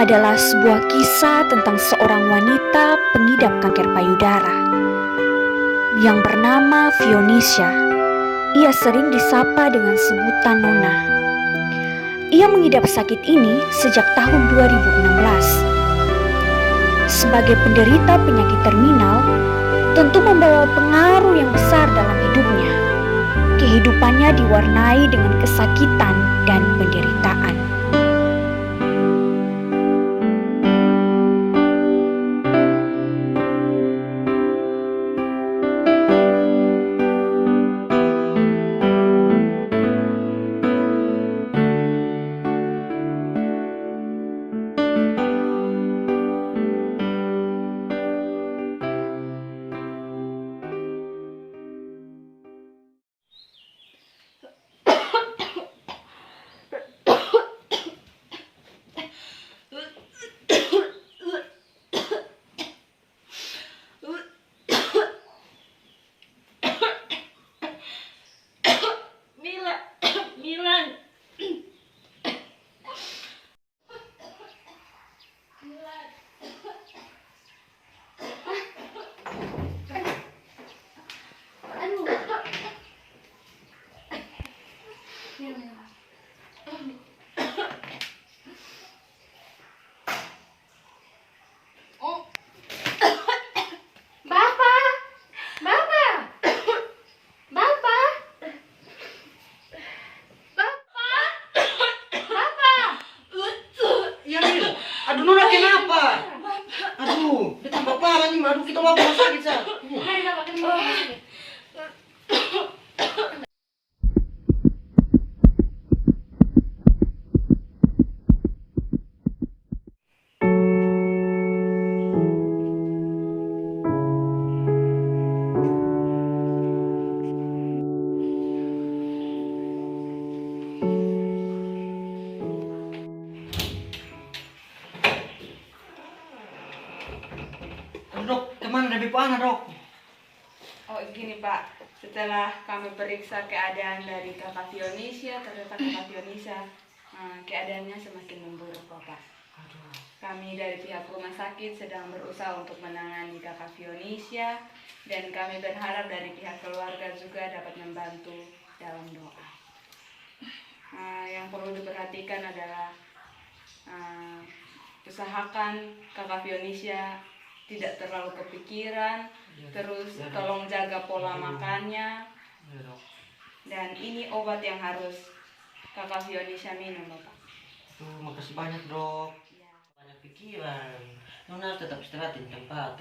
adalah sebuah kisah tentang seorang wanita pengidap kanker payudara yang bernama Fionisha. Ia sering disapa dengan sebutan Nona. Ia mengidap sakit ini sejak tahun 2016. Sebagai penderita penyakit terminal, tentu membawa pengaruh yang besar dalam hidupnya. Kehidupannya diwarnai dengan kesakitan dan penderitaan. Aduh, Nona kenapa? Aduh, dia tambah parah nih. Aduh, kita mau ke rumah sakit, Sa. Dok, kemana lebih panas, Dok? Oh gini Pak, setelah kami periksa keadaan dari Kakak Fionisha, ternyata Kakak Fionisha keadaannya semakin memburuk Bapak. Kami dari pihak rumah sakit sedang berusaha untuk menangani Kakak Fionisha, dan kami berharap dari pihak keluarga juga dapat membantu dalam doa. Yang perlu diperhatikan adalah usahakan Kakak Fionisha tidak terlalu kepikiran, terus tolong jaga pola makannya, dan ini obat yang harus Kakak Fionisha minum Bapak. Tuh, makasih banyak, Dok. Ya. Banyak pikiran. Nona tetap istirahat di tempat,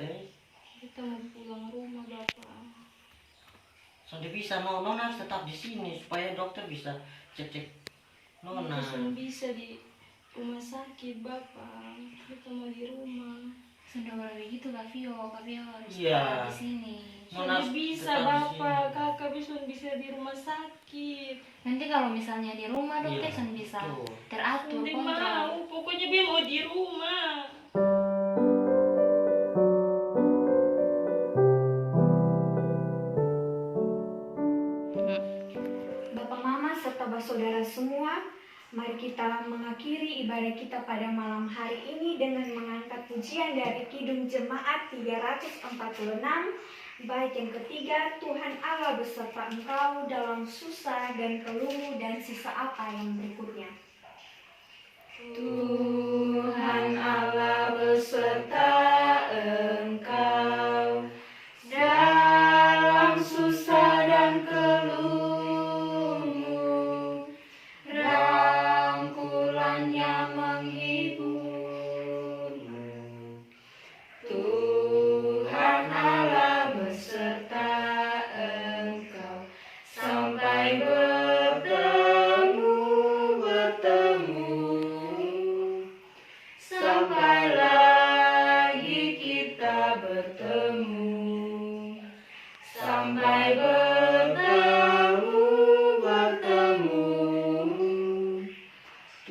Kita mau pulang rumah Bapak. Sudah bisa, Nona harus tetap di sini supaya dokter bisa cek Nona. Kita bisa di rumah sakit Bapak. Kita mau di rumah. Sudah boleh begitu Kak Vio harus Iya. di sini. Nona Sudah bisa tetap di Bapak, sini. kakak bisa di rumah sakit. Nanti kalau misalnya di rumah dokter Iya, sun bisa betul. teratur Sudah kontrol. mau, pokoknya dia mau di rumah. Bapak Mama serta saudara semua, mari kita mengakhiri ibadah kita pada malam hari ini dengan mengangkat pujian dari Kidung Jemaat 346. Bait yang ketiga, Tuhan Allah beserta engkau dalam susah dan keluh dan sisa apa yang berikutnya. Tuhan Allah beserta engkau dalam susah dan keluhmu, rangkulannya menghiburmu. Tuhan Allah beserta engkau sampai bertemu, sampai lagi kita bertemu, sampai bertemu.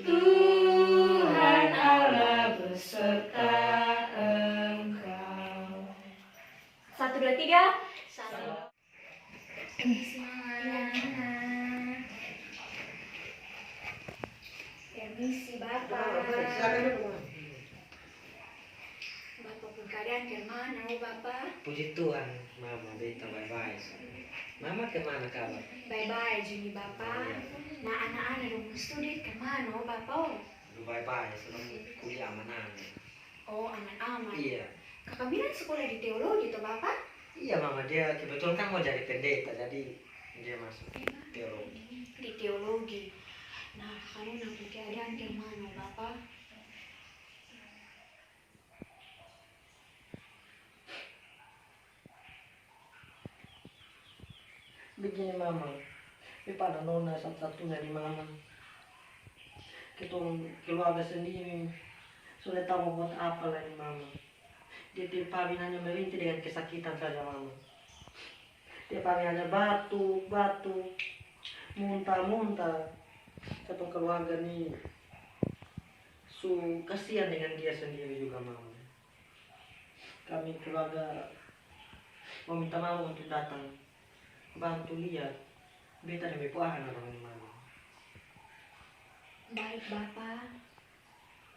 Tuhan Allah beserta engkau. 1, 2, 3. Permisi Bapak. Silakan, Dok. keadaan kemana, oh Bapak? Puji Tuhan, Mama beta bye-bye. Mama kemana kabar? Bye-bye, Juni Bapak. Nah, anak-anak dong studi kemana, oh Bapak? Oh, Bye-bye, sebelum kuliah aman-aman. oh aman-aman. Iya. Kakak bilang sekolah di teologi tuh Bapak? Iya Mama, dia kebetulan kan mau jadi pendeta, jadi dia masuk teologi. Di teologi. Nah, kamu nanti keadaan kemana, Bapak? Begini Mama, ini pada nona satu-satunya di Mama. Kita keluarga sendiri sudah tahu mau buat apa lagi Mama. Dia tiap hari hanya merintih dengan kesakitan saja Mama. Tiap hari hanya batuk, muntah. Satu keluarga nih kasihan dengan dia sendiri juga Mama. Kami keluarga mau minta Mama untuk datang bantu lihat beta dan bepo anak orang ini Mama. Baik, Bapak.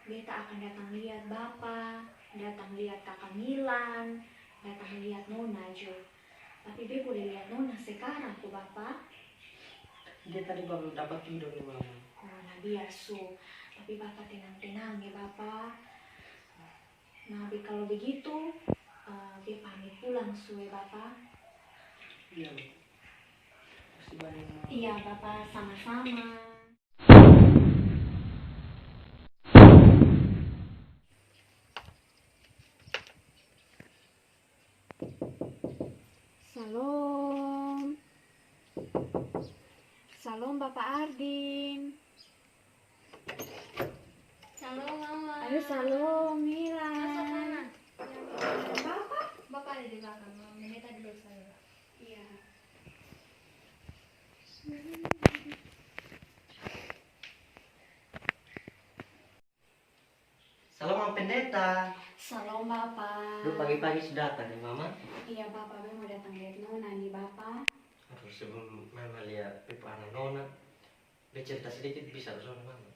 Beta akan datang lihat Bapak, datang lihat Kakak Milan, datang lihat Nona Jo. Tapi Be boleh lihat Nona sekarang tuh Bapak. Dia tadi baru dapat tidur nih Mama. Oh, nah biasa. Tapi Bapak tenang-tenang ya Bapak. Nah, Be kalau begitu, Be pamit pulang suwe Bapak. Iya. Masih banyak Mama. Iya Bapak, sama-sama. Salam. Salam Bapak Ardin. Halo mama. Ayo salam Mila. Masuk mana? Bapak? Bapak ada di belakang. Mama minta dulu saya. Iya. Salam Mama Pendeta. Salam Bapak. Lu pagi-pagi sudah datang nih Mama. Iya Bapak, Be mau datang lihat Nona nih Bapak. Aduh sebelum Mama lihat bepo anak Nona, Be cerita sedikit bisa soal Mama.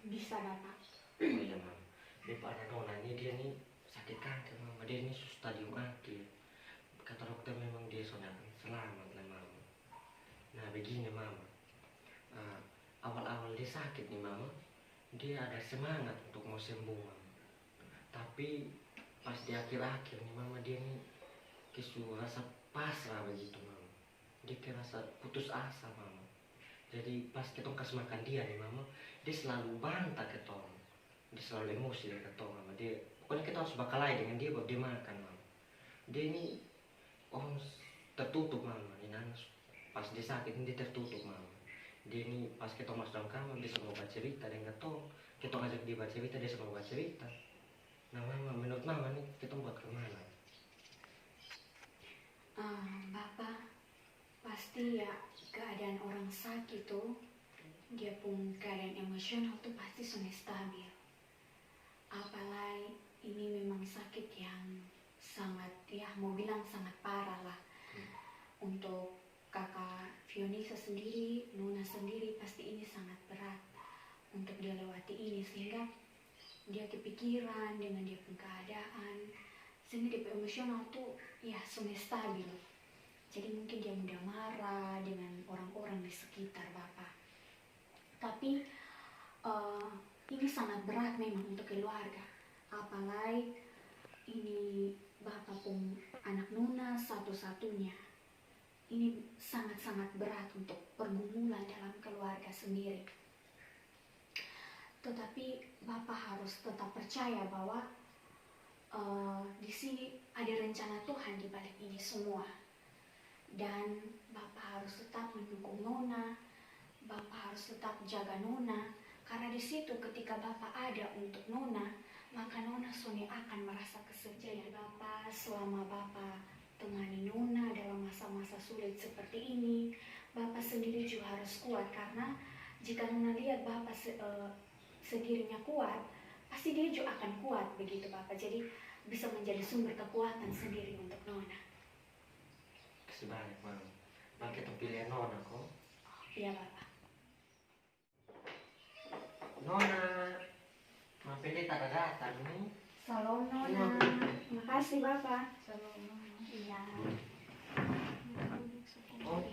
Bisa Bapak. Oh iya Mama, bepo anak Nona ini dia nih sakit kanker Mama. Dia ini stadium akhir. Kata dokter memang dia sudah selamat lah Mama. Nah begini Mama, awal-awal dia sakit nih Mama, dia ada semangat untuk mau sembuh Mama. Tapi pas di akhir-akhir nih Mama, dia nih rasa pasrah begitu Mama. Dia kayak rasa putus asa Mama. Jadi pas kita kasih makan dia nih Mama, dia selalu bantah ketong. Dia selalu emosi dengan ketong Mama. Dia pokoknya kita harus bakalai dengan dia buat dia makan Mama. Dia ini orang tertutup Mama. Ini pas dia sakit ini dia tertutup Mama. Dia ini pas kita masuk dalam kamar dia selalu baca cerita dengan ketong. Kita ngajak dia baca cerita, dia selalu baca cerita. Nah Mama, menurut Mama nih kita buat kemana? Bapak, pasti ya keadaan orang sakit tuh, dia pun keadaan emosional tuh pasti sudah stabil. Apalagi ini memang sakit yang sangat, ya mau bilang sangat parah lah. Untuk kakak Fionisa sendiri, Nona sendiri pasti ini sangat berat untuk dia lewati ini, sehingga dia kepikiran dengan dia pun keadaan, sehingga dia emosional tuh ya sudah stabil. Jadi mungkin dia mudah marah dengan orang-orang di sekitar Bapak. Tapi ini sangat berat memang untuk keluarga. Apalagi ini Bapak pun anak Nona satu-satunya. Ini sangat-sangat berat untuk pergumulan dalam keluarga sendiri. Tetapi Bapak harus tetap percaya bahwa di sini ada rencana Tuhan di balik ini semua. Dan Bapak harus tetap mendukung Nona, Bapak harus tetap jaga Nona, karena di situ ketika Bapak ada untuk Nona, maka Nona Sony akan merasa kesejahtera. Bapak, selama Bapak temani Nona dalam masa-masa sulit seperti ini, Bapak sendiri juga harus kuat, karena jika Nona lihat Bapak sedirinya kuat, pasti dia juga akan kuat begitu Bapak. Jadi bisa menjadi sumber kekuatan sendiri untuk Nona. Kasih banyak Mama. Maka kita pilih Nona kok. Iya Bapak. Nona, Mama Pendeta ada datang nih. Salam Nona. Terima kasih Bapak. Salam mama. Iya. Oh,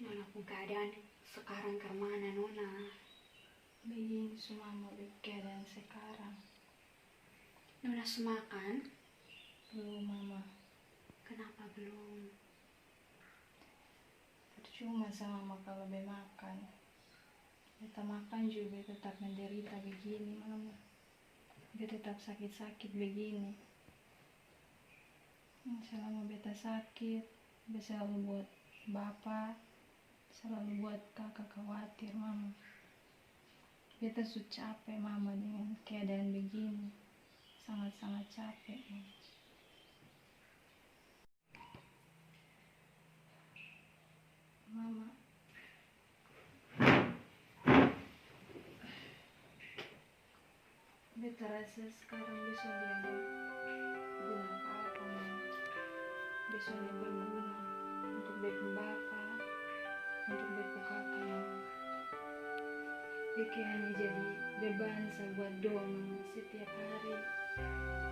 Nona pun keadaan sekarang ke mana Nona? Begini semua mau keadaan sekarang. Nona semakan? Belum mama. Kenapa belum? Percuma sama mama kalau be makan. Beta makan juga beta tetap menderita begini mama. Beta tetap sakit-sakit begini. Selama beta sakit, beta selalu buat bapak, selalu buat kakak khawatir mama. Beta sudah capek mama dengan keadaan begini. Sangat-sangat capek mama. Mama, beta rasa sekarang besok dia ada guna apa mama. Besok dia berguna untuk bepu bapak, untuk bepu kakak mama. Beke hanya jadi beban buat doa mama setiap hari.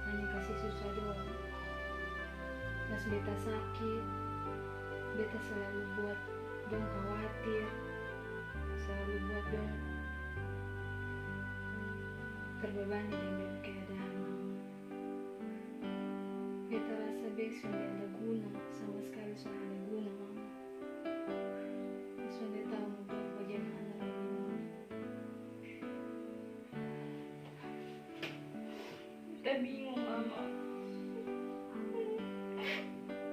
Hanya kasih susah doang. Pas beta sakit, beta selalu buat dong khawatir, selalu buat dong terbebani dengan keadaan mama. Beta rasa besok tidak ada guna, sama sekali sudah ada guna mama. Besok dia tahu mau buat bagaimana lagi mama. Beta bingung mama.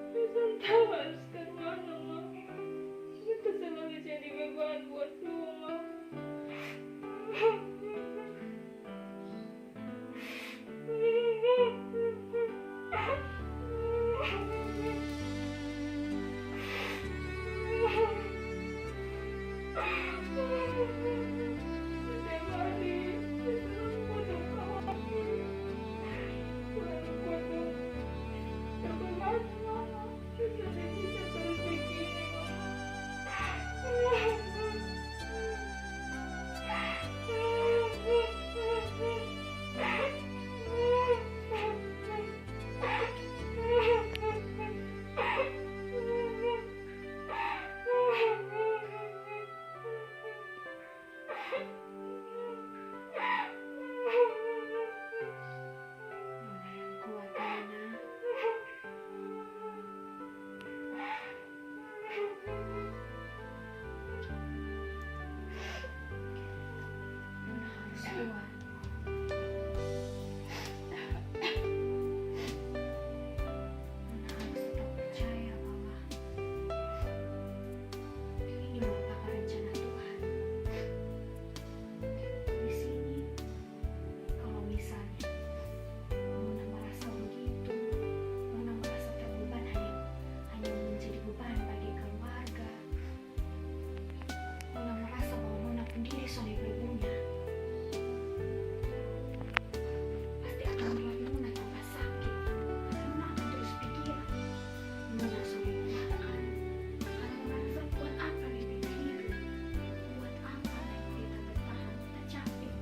Beta tahu harus kemana mama. Beta selalu jadi beban buat rumah. Nona yang kuat Nona. Nona harus kuat. Nona harus tetap percaya bahwa ini merupakan rencana Tuhan. Di sini, kalau misalnya Nona merasa begitu, Nona merasa terbeban hanya menjadi beban bagi keluarga. Nona merasa bahwa Nona sendiri sudah berguna. Pasti akan membuat Nona tambah sakit. Nona akan terus pikiran. Nona sudah memakan. Karena merasa buat apa kita hidup? Buat apa kita bertahan? Kita capek.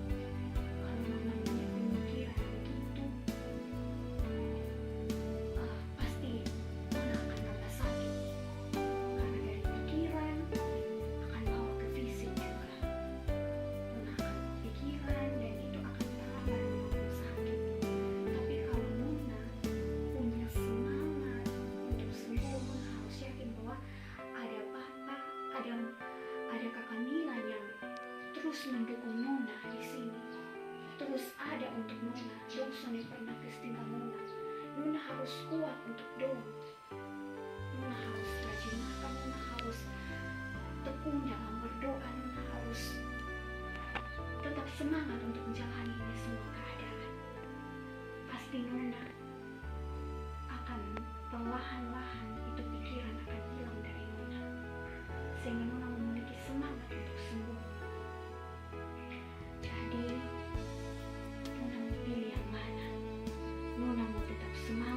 Kalau Nona punya pemikiran begitu, pasti Nona akan tambah sakit. Karena dari pikiran akan bawa ke fisik juga. Nona akan pikiran dan itu akan tambah Nona sakit. Tapi kalau Nona punya semangat untuk sembuh, Nona harus yakin bahwa ada papa, ada kakak Mila yang terus mendukung Nona di sini. Terus ada untuk Nona. Dong Sony pernah tinggal Nona. Nona harus kuat untuk Dong. Nona harus rajin makan. Nona harus tekun dalam berdoa. Nona harus tetap semangat untuk menjalani ini semua keadaan. Pasti Nona akan perlahan-lahan itu pikiran akan hilang dari Nona. Sehingga Nona memiliki semangat untuk sembuh. Jadi Nona mau pilih yang mana? Nona mau tetap semangat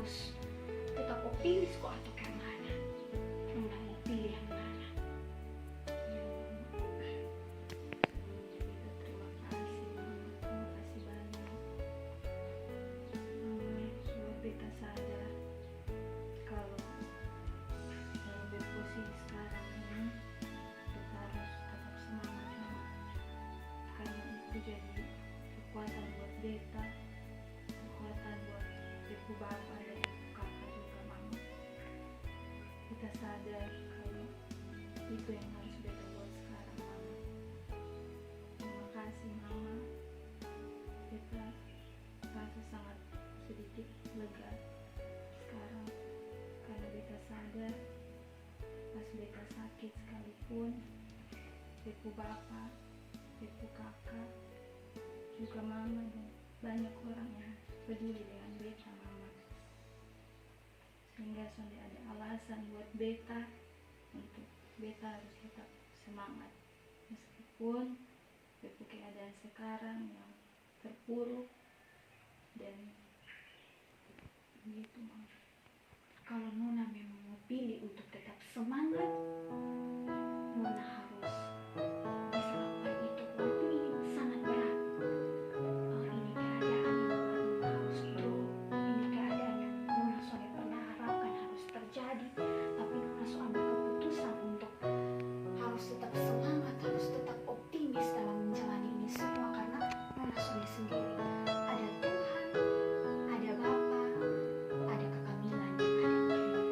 harus tetap optimis kok atau kayak mana? Nona mau pilih yang mana? Ya, Mama. Terima kasih, Mama. Terima kasih banyak. Mama sudah beta sadar kalau dalam posisi sekarang ini kita harus tetap semangat, Mama. Karena itu jadi kekuatan buat beta, kekuatan buat ibu bapak dan ibu kakak juga, Mama. Kita sadar kalau itu yang harus beta buat sekarang, Mama. Terima kasih, Mama. Beta rasa sangat sedikit lega sekarang karena beta sadar pas beta sakit sekalipun ibu bapak, ibu kakak, juga mama dan banyak orang yang peduli dengan beta, Mama. Sehingga sudah ada alasan buat beta untuk beta harus tetap semangat meskipun ibu keadaan sekarang yang terpuruk dan begitu, Mama. Kalau Nona memang mau pilih untuk tetap semangat, Nona harus bisa lakukan itu walaupun ini sangat berat. Ini keadaan yang Nona harus drop, ini keadaan yang Nona sudah pernah harapkan harus terjadi, tapi Nona sudah ambil keputusan untuk harus tetap semangat, harus tetap optimis dalam menjalani ini semua karena Nona sudah sendiri. Ada Tuhan, ada Bapa, ada Kakak Milan, ada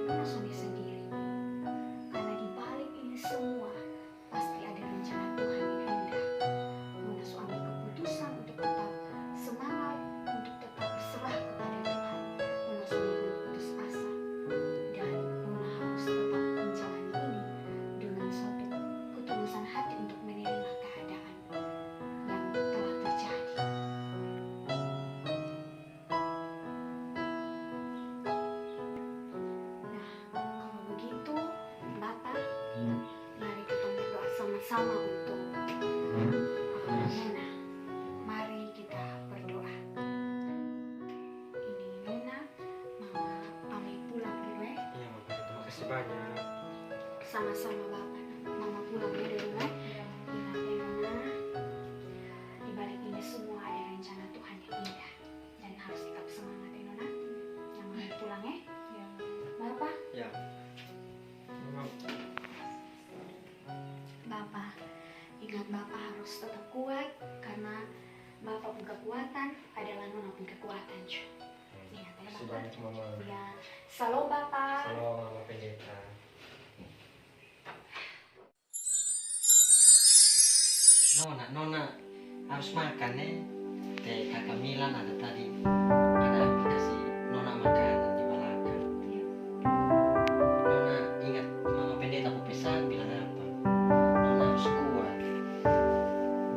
Nona sudah sendiri. Karena di balik ini semua pasti ada rencana Tuhan yang indah. Nona sudah ambil keputusan untuk tetap semangat, untuk tetap berserah kepada Tuhan. Nona sudah berputus asa dan Nona harus tetap menjalani ini dengan suatu ketulusan hati untuk menerima keadaan yang telah terjadi. Nah, kalau begitu, Bapak, mari kita berdoa sama-sama untuk Nona. Mari kita berdoa. Ini Nona, Mama pamit pulang dulu ya. Iya Mama, terima kasih banyak. Sama-sama Bapak. Mama pulang dulu ya. Ingat ya Nona, di balik ini semua ada rencana Tuhan yang indah dan harus tetap semangat ya Nona. Yang mau pulang ya. Ya, Bapak, Ya. Mama, Bapak, ingat Bapak harus tetap kuat karena Bapak pun kekuatan adalah Nona pun kekuatan cuy. Ingat ya kasih Bapak. banyak Mama. Ya, salam Bapak. Halo Mama Pendeta. Nona harus makan nih. Kayak Kakak Milan ada tadi. Ada kasih Nona makanan di belakang. Nona ingat Mama Pendeta aku pesan bilang apa? Nona harus kuat.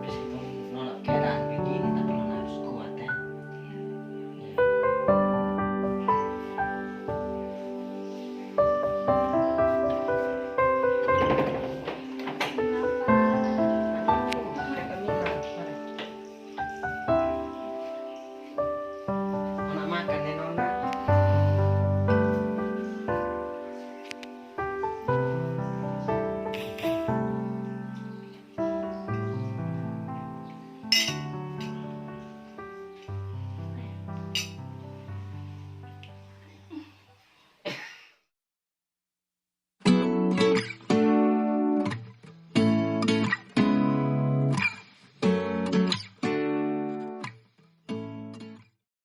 Meskipun Nona keadaan begini tapi Nona harus kuat ya. Ya. Nona makan ya Nona.